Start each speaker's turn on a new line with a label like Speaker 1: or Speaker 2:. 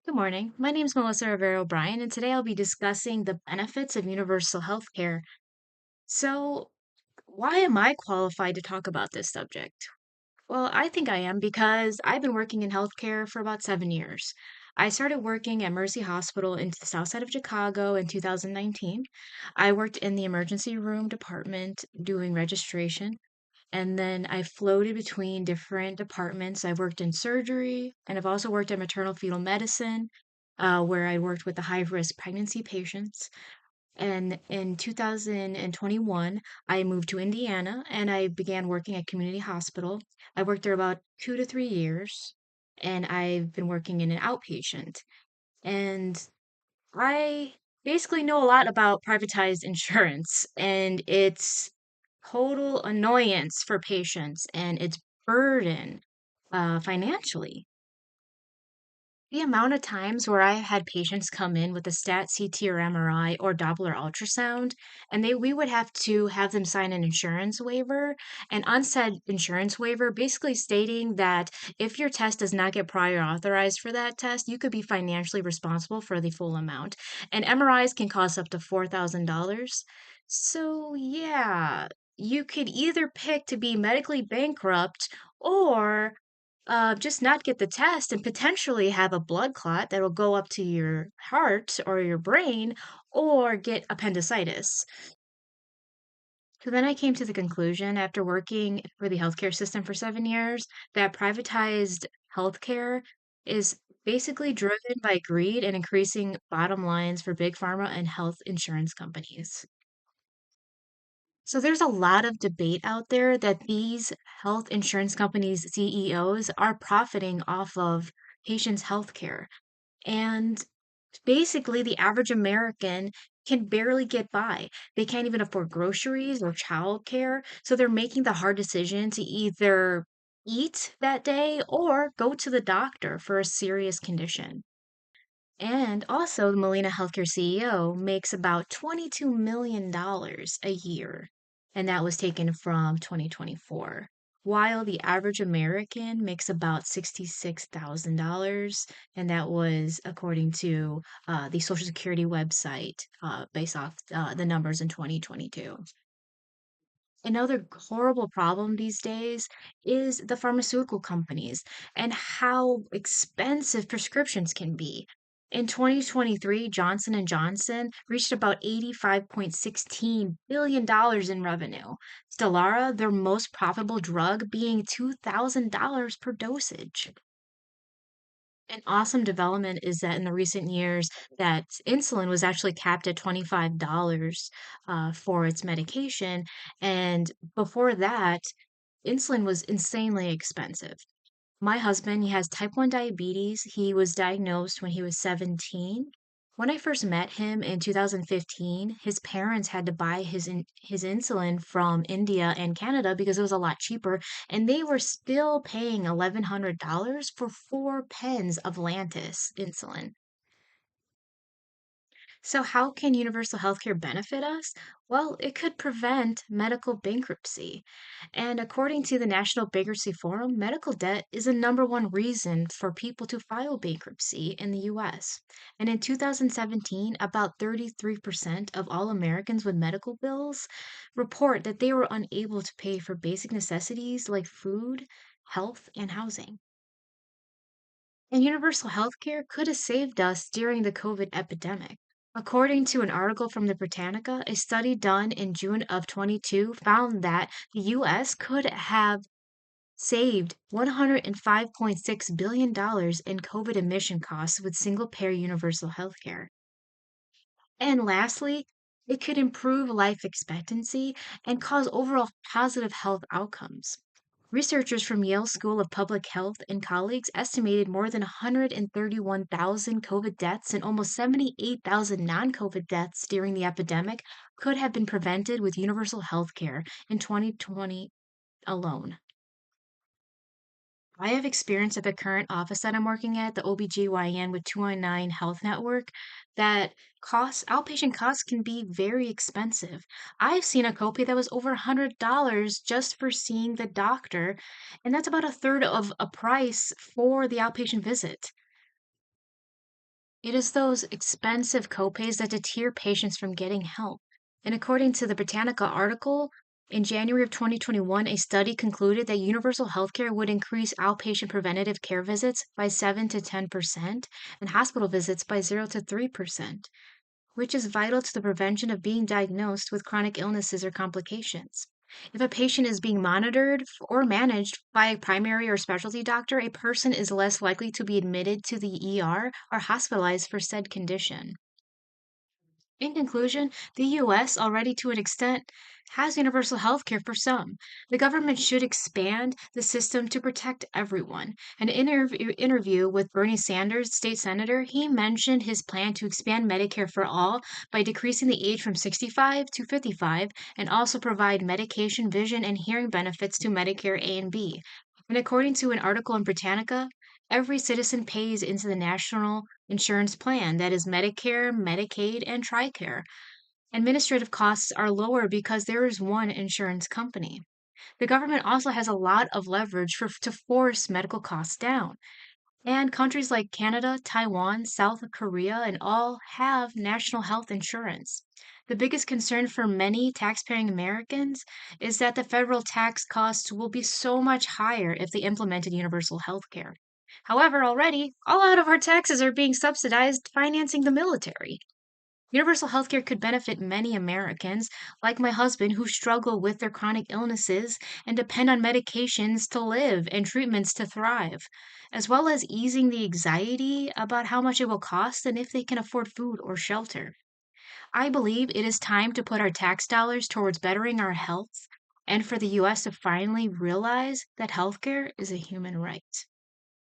Speaker 1: Good morning. My name is Melissa Rivera O'Brien, and today I'll be discussing the benefits of universal health care. So, why am I qualified to talk about this subject? Well, I think I am because I've been working in healthcare for about 7 years. I started working at Mercy Hospital in the south side of Chicago in 2019. I worked in the emergency room department doing registration. And then I floated between different departments. I worked in surgery, and I've also worked in maternal fetal medicine, where I worked with the high risk pregnancy patients. And in 2021, I moved to Indiana and I began working at Community Hospital. I worked there about 2 to 3 years, and I've been working in an outpatient. And I basically know a lot about privatized insurance and its total annoyance for patients and its burden financially. The amount of times where I had patients come in with a stat CT or MRI or Doppler ultrasound, and we would have to have them sign an insurance waiver, an unsaid insurance waiver, basically stating that if your test does not get prior authorized for that test, you could be financially responsible for the full amount. And MRIs can cost up to $4,000. So yeah, you could either pick to be medically bankrupt or just not get the test and potentially have a blood clot that'll go up to your heart or your brain or get appendicitis. So then I came to the conclusion after working for the healthcare system for 7 years that privatized healthcare is basically driven by greed and increasing bottom lines for big pharma and health insurance companies. So there's a lot of debate out there that these health insurance companies' CEOs are profiting off of patients' health care. And basically, the average American can barely get by. They can't even afford groceries or childcare. So they're making the hard decision to either eat that day or go to the doctor for a serious condition. And also, the Molina Healthcare CEO makes about $22 million a year, and that was taken from 2024. While the average American makes about $66,000, and that was according to the Social Security website based off the numbers in 2022. Another horrible problem these days is the pharmaceutical companies and how expensive prescriptions can be. In 2023, Johnson and Johnson reached about $85.16 billion in revenue. Stellara, their most profitable drug, being $2,000 per dosage. An awesome development is that in the recent years that insulin was actually capped at $25 for its medication, and before that, insulin was insanely expensive. My husband, he has type 1 diabetes. He was diagnosed when he was 17. When I first met him in 2015, his parents had to buy his insulin from India and Canada because it was a lot cheaper, and they were still paying $1,100 for 4 pens of Lantus insulin. So, how can universal healthcare benefit us? Well, it could prevent medical bankruptcy. And according to the National Bankruptcy Forum, medical debt is the number one reason for people to file bankruptcy in the US. And in 2017, about 33% of all Americans with medical bills report that they were unable to pay for basic necessities like food, health, and housing. And universal healthcare could have saved us during the COVID epidemic. According to an article from the Britannica, a study done in June of 22 found that the US could have saved $105.6 billion in COVID admission costs with single payer universal healthcare. And lastly, it could improve life expectancy and cause overall positive health outcomes. Researchers from Yale School of Public Health and colleagues estimated more than 131,000 COVID deaths and almost 78,000 non COVID deaths during the epidemic could have been prevented with universal health care in 2020 alone. I have experience at the current office that I'm working at, the OBGYN with 219 Health Network, that outpatient costs can be very expensive. I've seen a copay that was over $100 just for seeing the doctor, and that's about a third of a price for the outpatient visit. It is those expensive copays that deter patients from getting help. And according to the Britannica article, in January of 2021, a study concluded that universal healthcare would increase outpatient preventative care visits by 7 to 10% and hospital visits by 0 to 3%, which is vital to the prevention of being diagnosed with chronic illnesses or complications. If a patient is being monitored or managed by a primary or specialty doctor, a person is less likely to be admitted to the ER or hospitalized for said condition. In conclusion, the US, already to an extent, has universal health care for some. The government should expand the system to protect everyone. An interview with Bernie Sanders, state senator, he mentioned his plan to expand Medicare for all by decreasing the age from 65 to 55 and also provide medication, vision, and hearing benefits to Medicare A and B. And according to an article in Britannica, every citizen pays into the national insurance plan, that is Medicare, Medicaid, and TRICARE. Administrative costs are lower because there is one insurance company. The government also has a lot of leverage to force medical costs down. And countries like Canada, Taiwan, South Korea, and all have national health insurance. The biggest concern for many taxpaying Americans is that the federal tax costs will be so much higher if they implemented universal health care. However, already, a lot of our taxes are being subsidized financing the military. Universal healthcare could benefit many Americans, like my husband, who struggle with their chronic illnesses and depend on medications to live and treatments to thrive, as well as easing the anxiety about how much it will cost and if they can afford food or shelter. I believe it is time to put our tax dollars towards bettering our health and for the US to finally realize that healthcare is a human right.